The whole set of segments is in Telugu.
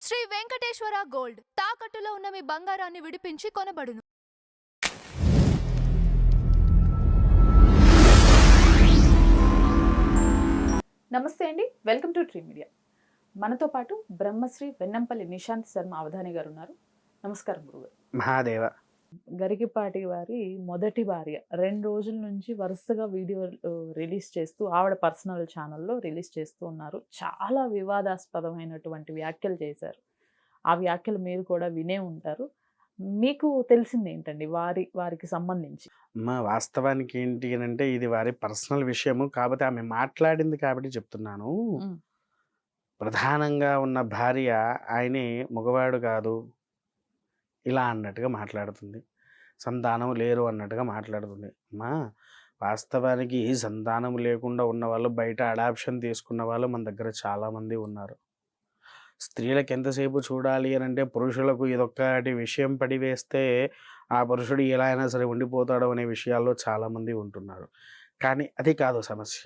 శ్రీ వెంకటేశ్వర గోల్డ్ తాకట్టులో ఉన్న మీ బంగారాన్ని విడిపించి కొనబడును. నమస్తే అండి, వెల్కమ్ టు ట్రీ మీడియా. మనతో పాటు బ్రహ్మశ్రీ వెన్నంపల్లి నిశాంత్ శర్మ అవధాని గారు ఉన్నారు. నమస్కారం గురుగారు. మహాదేవ. గరికిపాటి వారి మొదటి భార్య 2 రోజుల నుంచి వరుసగా వీడియో రిలీజ్ చేస్తూ ఆవిడ పర్సనల్ ఛానల్లో రిలీజ్ చేస్తూ ఉన్నారు. చాలా వివాదాస్పదమైనటువంటి వ్యాఖ్యలు చేశారు. ఆ వ్యాఖ్యలు మీరు కూడా వినే ఉంటారు. మీకు తెలిసింది ఏంటండి వారికి సంబంధించి? వాస్తవానికి ఏంటి అంటే ఇది వారి పర్సనల్ విషయము, కాబట్టి ఆమె మాట్లాడింది కాబట్టి చెప్తున్నాను. ప్రధానంగా ఉన్న భార్య ఆయనే మగవాడు కాదు ఇలా అన్నట్టుగా మాట్లాడుతుంది. సంతానం లేరు అన్నట్టుగా మాట్లాడుతుంది. వాస్తవానికి సంతానం లేకుండా ఉన్న వాళ్ళు బయట అడాప్షన్ తీసుకున్న వాళ్ళు మన దగ్గర చాలామంది ఉన్నారు. స్త్రీలకు ఎంతసేపు చూడాలి అని అంటే పురుషులకు ఇదొక్కటి విషయం పడివేస్తే ఆ పురుషుడు ఎలా అయినా సరే ఉండిపోతాడు అనే విషయాల్లో చాలామంది ఉంటున్నారు. కానీ అది కాదు సమస్య.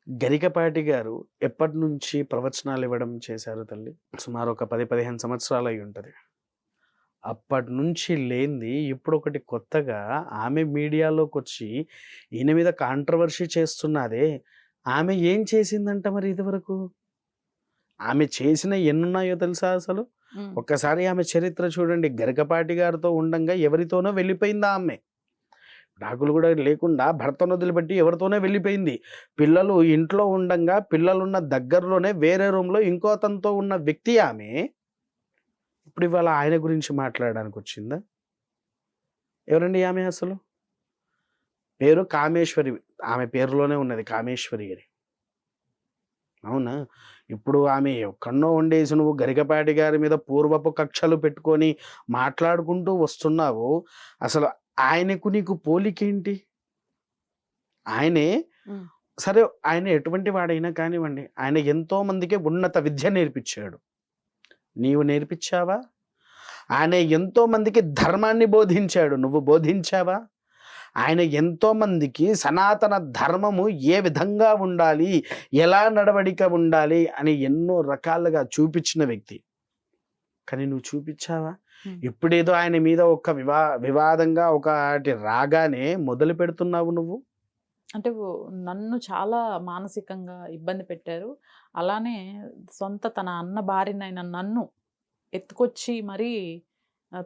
గరికపాటి గారు ఎప్పటి నుంచి ప్రవచనాలు ఇవ్వడం చేశారు తల్లి? సుమారు ఒక 10-15 సంవత్సరాలు అయి ఉంటుంది. అప్పటి నుంచి లేనిది ఇప్పుడు ఒకటి కొత్తగా ఆమె మీడియాలోకి వచ్చి ఈయన మీద కాంట్రవర్సీ చేస్తున్నదే. ఆమె ఏం చేసిందంట మరి ఇదివరకు? ఆమె చేసిన ఎన్నున్నాయో తెలుసా అసలు? ఒక్కసారి ఆమె చరిత్ర చూడండి. గరికపాటి గారితో ఉండంగా ఎవరితోనో వెళ్ళిపోయిందా ఆమె? డాకులు కూడా లేకుండా భర్తను వదిలిపెట్టి ఎవరితోనే వెళ్ళిపోయింది. పిల్లలు ఇంట్లో ఉండంగా పిల్లలున్న దగ్గరలోనే వేరే రూమ్లో ఇంకో అతనితో ఉన్న వ్యక్తి ఆమె. ఇప్పుడు ఇవాళ ఆయన గురించి మాట్లాడడానికి వచ్చిందా? ఎవరండి ఆమె? అసలు పేరు కామేశ్వరి. ఆమె పేరులోనే ఉన్నది కామేశ్వరి అని. అవునా? ఇప్పుడు ఆమె ఎక్కడో ఉండేసి నువ్వు గరికపాటి గారి మీద పూర్వపు కక్షలు పెట్టుకొని మాట్లాడుకుంటూ వస్తున్నావు. అసలు ఆయనకు నీకు పోలికేంటి? ఆయనే సరే, ఆయన ఎటువంటి వాడైనా కానివ్వండి, ఆయన ఎంతో మందికి ఉన్నత విద్య నేర్పించాడు. నీవు నేర్పించావా? ఆయన ఎంతో మందికి ధర్మాన్ని బోధించాడు. నువ్వు బోధించావా? ఆయన ఎంతో మందికి సనాతన ధర్మము ఏ విధంగా ఉండాలి, ఎలా నడవడిక ఉండాలి అని ఎన్నో రకాలుగా చూపించిన వ్యక్తి. కానీ నువ్వు చూపించావా? ఇప్పుడేదో ఆయన మీద ఒక వివాదంగా ఒకటి రాగానే మొదలు పెడుతున్నావు నువ్వు. అంటే నన్ను చాలా మానసికంగా ఇబ్బంది పెట్టారు. అలానే తన అన్న భార్యనైన నన్ను ఎత్తుకొచ్చి మరీ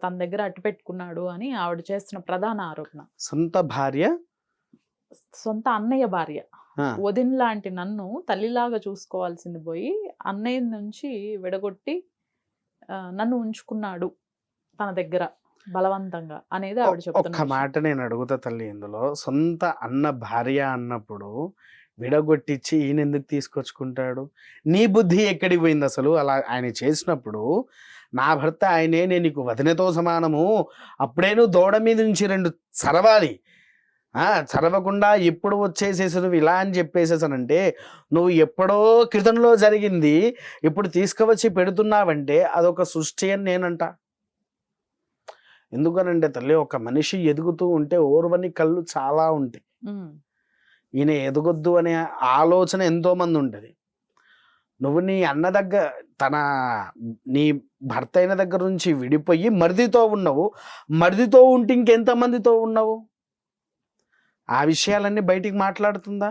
తన దగ్గర అట్టు పెట్టుకున్నాడు అని ఆవిడ చేస్తున్న ప్రధాన ఆరోపణ. సొంత అన్నయ్య భార్య, వదిన లాంటి నన్ను తల్లిలాగా చూసుకోవాల్సింది పోయి అన్నయ్య నుంచి విడగొట్టి నన్ను ఉంచుకున్నాడు తన దగ్గర బలవంతంగా అనేది ఆవిడ చెప్తున్నా. ఒక్క మాట నేను అడుగుతా తల్లి, ఇందులో సొంత అన్న భార్య అన్నప్పుడు విడగొట్టించి ఈయన ఎందుకు తీసుకొచ్చుకుంటాడు? నీ బుద్ధి ఎక్కడికి పోయింది అసలు? అలా ఆయన చేసినప్పుడు నా భర్త ఆయనే, నేను నీకు వదినతో సమానము, అప్పుడే నువ్వు దూడ మీద నుంచి 2 చరవాలి. చరవకుండా ఇప్పుడు వచ్చేసేసి నువ్వు ఇలా అని చెప్పేసేసానంటే, నువ్వు ఎప్పుడో క్రితంలో జరిగింది ఇప్పుడు తీసుకువచ్చి పెడుతున్నావంటే అదొక సృష్టి అని నేనంట. ఎందుకనంటే తల్లి, ఒక మనిషి ఎదుగుతూ ఉంటే ఓర్వని కళ్ళు చాలా ఉంటాయి. ఈయన ఎదగొద్దు అనే ఆలోచన ఎంతో మంది ఉంటుంది. నువ్వు నీ అన్న దగ్గర నీ భర్త అయిన దగ్గర నుంచి విడిపోయి మరిదితో ఉన్నావు. మరిదితో ఉంటే ఇంకెంతమందితో ఉన్నావు? ఆ విషయాలన్నీ బయటికి మాట్లాడుతుందా?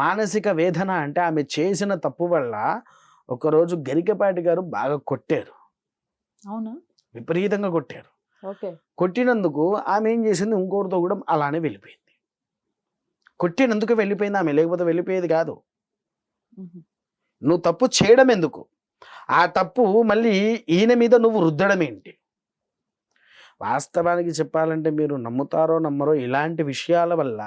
మానసిక వేదన అంటే ఆమె చేసిన తప్పు వల్ల ఒకరోజు గరికపాటి గారు బాగా కొట్టారు. అవునా? విపరీతంగా కొట్టారు. కొట్టినందుకు ఆమె ఏం చేసింది? ఇంకోరితో కూడా అలానే వెళ్ళిపోయింది. కొట్టినందుకు వెళ్ళిపోయింది ఆమె, లేకపోతే వెళ్ళిపోయేది కాదు. నువ్వు తప్పు చేయడం ఎందుకు? ఆ తప్పు మళ్ళీ ఈయన మీద నువ్వు రుద్దడం ఏంటి? వాస్తవానికి చెప్పాలంటే మీరు నమ్ముతారో నమ్మరో, ఇలాంటి విషయాల వల్ల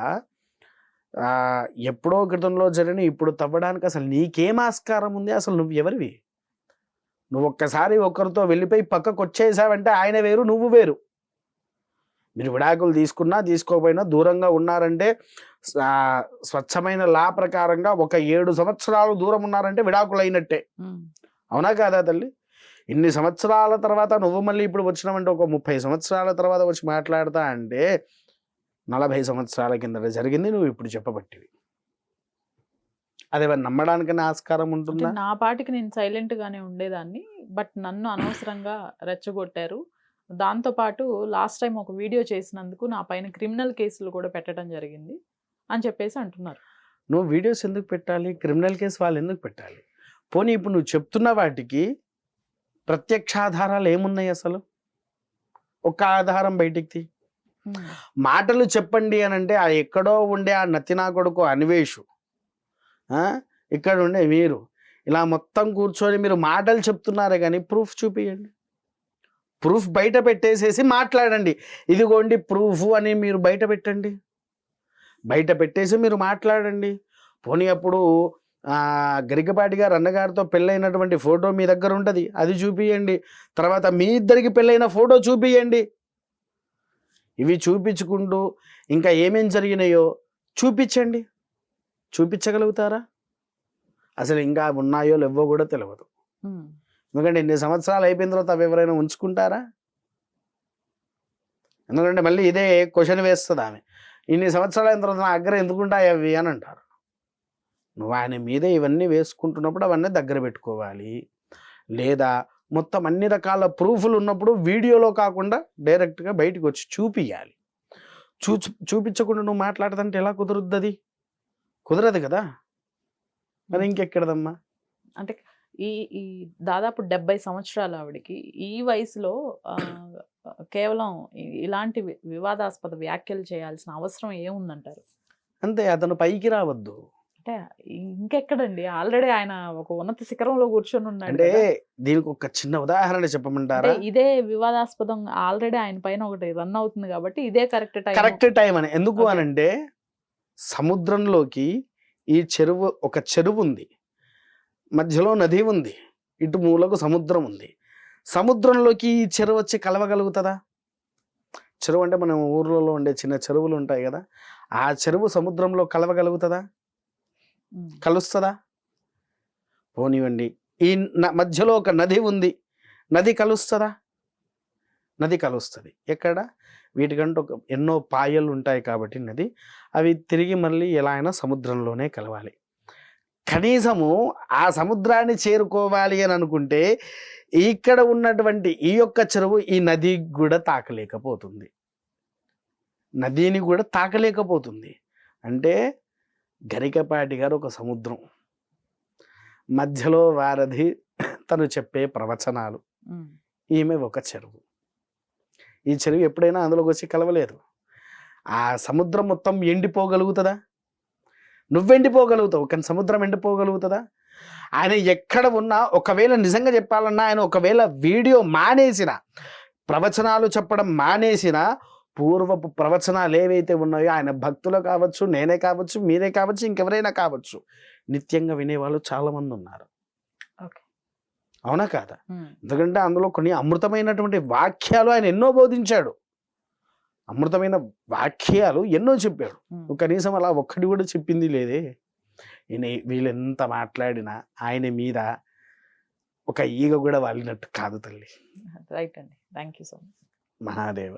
ఎప్పుడో క్రితంలో జరిగిన ఇప్పుడు తవ్వడానికి అసలు నీకేం ఆస్కారం ఉంది? అసలు నువ్వు ఎవరివి? నువ్వు ఒక్కసారి ఒకరితో వెళ్ళిపోయి పక్కకు వచ్చేసావంటే ఆయన వేరు, నువ్వు వేరు. మీరు విడాకులు తీసుకున్నా తీసుకోకపోయినా దూరంగా ఉన్నారంటే స్వచ్ఛమైన లా ప్రకారంగా ఒక 7 సంవత్సరాలు దూరం ఉన్నారంటే విడాకులు అయినట్టే. అవునా కాదా తల్లి? ఇన్ని సంవత్సరాల తర్వాత నువ్వు మళ్ళీ ఇప్పుడు వచ్చినావంటే ఒక 30 సంవత్సరాల తర్వాత వచ్చి మాట్లాడతా అంటే 40 సంవత్సరాల కింద జరిగింది నువ్వు ఇప్పుడు చెప్పబట్టివి. అదే నమ్మడానికైనా ఆస్కారం అంటే ఉంటుందా? నా పాటికి నేను సైలెంట్ గానే ఉండేదాన్ని. బట్ నన్ను అనవసరంగా రెచ్చగొట్టారు. దాంతో పాటు లాస్ట్ టైమ్ ఒక వీడియో చేసినందుకు నా పైన క్రిమినల్ కేసులు కూడా పెట్టడం జరిగింది అని చెప్పేసి అంటున్నారు. నువ్వు వీడియోస్ ఎందుకు పెట్టాలి? క్రిమినల్ కేసు వాళ్ళు ఎందుకు పెట్టాలి? పోనీ ఇప్పుడు నువ్వు చెప్తున్న వాటికి ప్రత్యక్షాధారాలు ఏమున్నాయి అసలు? ఒక ఆధారం బయటికి తీ. మాటలు చెప్పండి అని అంటే ఆ ఎక్కడో ఉండే ఆ నతినా కొడుకు అన్వేషు, ఇక్కడ ఉండే మీరు ఇలా మొత్తం కూర్చొని మీరు మాటలు చెప్తున్నారే కానీ ప్రూఫ్ చూపియండి. ప్రూఫ్ బయట పెట్టేసేసి మాట్లాడండి. ఇదిగోండి ప్రూఫ్ అని మీరు బయట పెట్టండి. బయట పెట్టేసి మీరు మాట్లాడండి. పోనీ అప్పుడు గరికపాటి గారు అన్నగారితో పెళ్ళైనటువంటి ఫోటో మీ దగ్గర ఉంటుంది, అది చూపియండి. తర్వాత మీ ఇద్దరికి పెళ్ళైన ఫోటో చూపియండి. ఇవి చూపించుకుంటూ ఇంకా ఏమేం జరిగినాయో చూపించండి. చూపించగలుగుతారా? అసలు ఇంకా ఉన్నాయో లేవో కూడా తెలియదు. ఎందుకంటే ఇన్ని సంవత్సరాలు అయిపోయిన తర్వాత అవి ఎవరైనా ఉంచుకుంటారా? ఎందుకంటే మళ్ళీ ఇదే క్వశ్చన్ వేస్తుంది ఆమె, ఇన్ని సంవత్సరాలు అయిన తర్వాత నా దగ్గర ఎందుకుంటాయి అవి అని అంటారు. నువ్వు ఆయన మీదే ఇవన్నీ వేసుకుంటున్నప్పుడు అవన్నీ దగ్గర పెట్టుకోవాలి. లేదా మొత్తం అన్ని రకాల ప్రూఫ్లు ఉన్నప్పుడు వీడియోలో కాకుండా డైరెక్ట్గా బయటకు వచ్చి చూపియాలి. చూపించకుండా నువ్వు మాట్లాడదంటే ఎలా కుదురుద్ది? అది కుదరదు కదా. మరి ఇంకెక్కడదమ్మా? అంటే ఈ ఈ దాదాపు 70 సంవత్సరాలు ఆవిడకి. ఈ వయసులో కేవలం ఇలాంటి వివాదాస్పద వ్యాఖ్యలు చేయాల్సిన అవసరం ఏముందంటారు? అంతే, అతను పైకి రావద్దు. అంటే ఇంకెక్కడండి, ఆల్రెడీ ఆయన ఒక ఉన్నత శిఖరంలో కూర్చొని ఉన్నాడు. అంటే దీనికి ఒక చిన్న ఉదాహరణ చెప్పమంటారా? ఇదే వివాదాస్పదం ఆల్రెడీ ఆయన పైన ఒకటి రన్ అవుతుంది కాబట్టి ఇదే కరెక్ట్ టైం అని. ఎందుకు అనంటే సముద్రంలోకి ఈ చెరువు, ఒక చెరువు ఉంది, మధ్యలో నది ఉంది, ఇటు మూలకు సముద్రం ఉంది. సముద్రంలోకి ఈ చెరువు వచ్చి కలవగలుగుతుందా? చెరువు అంటే మన ఊర్లలో ఉండే చిన్న చెరువులు ఉంటాయి కదా, ఆ చెరువు సముద్రంలో కలవగలుగుతుందా? కలుస్తుందా? పోనివ్వండి, ఈ మధ్యలో ఒక నది ఉంది, నది కలుస్తుందా? నది కలుస్తుంది. ఎక్కడ? వీటికంటే ఒక ఎన్నో పాయలు ఉంటాయి కాబట్టి నది, అవి తిరిగి మళ్ళీ ఎలా అయినా సముద్రంలోనే కలవాలి. కనీసము ఆ సముద్రాన్ని చేరుకోవాలి అని అనుకుంటే ఇక్కడ ఉన్నటువంటి ఈ యొక్క చెరువు ఈ నది కూడా తాకలేకపోతుంది, నదిని కూడా తాకలేకపోతుంది. అంటే గరికపాటి గారు ఒక సముద్రం, మధ్యలో వారధి తను చెప్పే ప్రవచనాలు, ఈమె ఒక చెరువు. ఈ చెరువు ఎప్పుడైనా అందులోకి వచ్చి కలవలేదు. ఆ సముద్రం మొత్తం ఎండిపోగలుగుతుందా? నువ్వెండిపోగలుగుతావు కానీ సముద్రం ఎండిపోగలుగుతుందా? ఆయన ఎక్కడ ఉన్నా, ఒకవేళ నిజంగా చెప్పాలన్నా ఆయన ఒకవేళ వీడియో మానేసిన, ప్రవచనాలు చెప్పడం మానేసిన, పూర్వపు ప్రవచనాలు ఏవైతే ఉన్నాయో ఆయన భక్తులు కావచ్చు, నేనే కావచ్చు, మీరే కావచ్చు, ఇంకెవరైనా కావచ్చు, నిత్యంగా వినేవాళ్ళు చాలామంది ఉన్నారు. అవునా కాదా? ఎందుకంటే అందులో కొన్ని అమృతమైనటువంటి వాక్యాలు ఆయన ఎన్నో బోధించాడు, అమృతమైన వాక్యాలు ఎన్నో చెప్పాడు. కనీసం అలా ఒక్కటి కూడా చెప్పింది లేదే. వీళ్ళెంత మాట్లాడినా ఆయన మీద ఒక ఈగ కూడా వాలినట్టు కాదు తల్లి. రైట్ అండి, thank you so much. Mahadeva.